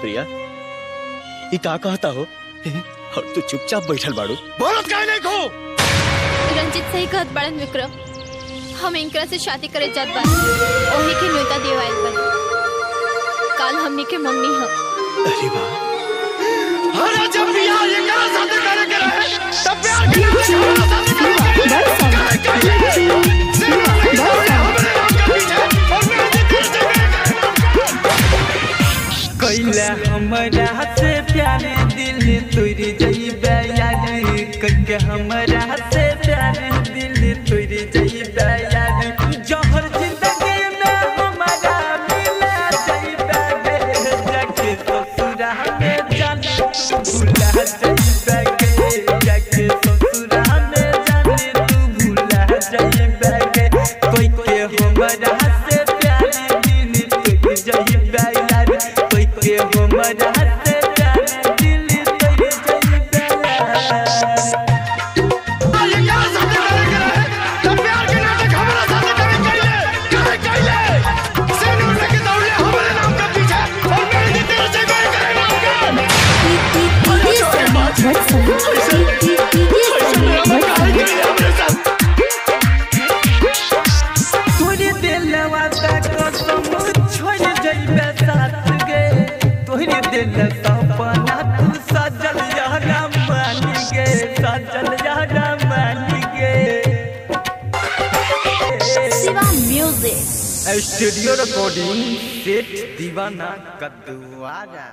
प्रिया ये का कहता हो और तू चुपचाप बैठल बाड़ू बोलत काहे नहीं को। रंजित सही कहत बाड़न विक्रम, हम इनकरा से शादी करे जात बानी, ओही के न्योता देवाइल बानी। काल हमनी के मंगनी ह। अरे वाह, अरे जब बियाह ये करा शादी करे के रहे तब प्यार के शादी कैला हमरा से प्यारे दिल तोरी जइबे यार, कके हमरा से प्यारे दिल तोरी जइबे यार, जहर जिंदगी में हमारा मिला जइबे गे, जाके ससुरा में जाने तू भूला जइबे गे, जाके ससुरा में जाने तू भूला जइबे गे, कोई के हमरा से प्यारे दिल तोरी जइबे यार, कोई के हमरा से प्यारे दिल तोरी जइबे यार। तोरे दिलवा तक कसम छोड़ जइबे साथ गे, तोरे दिल सपना तू सजल यारा मान गे, सजल यारा मान गे। Shiva music studio recording set दीवाना कद्दूआरा।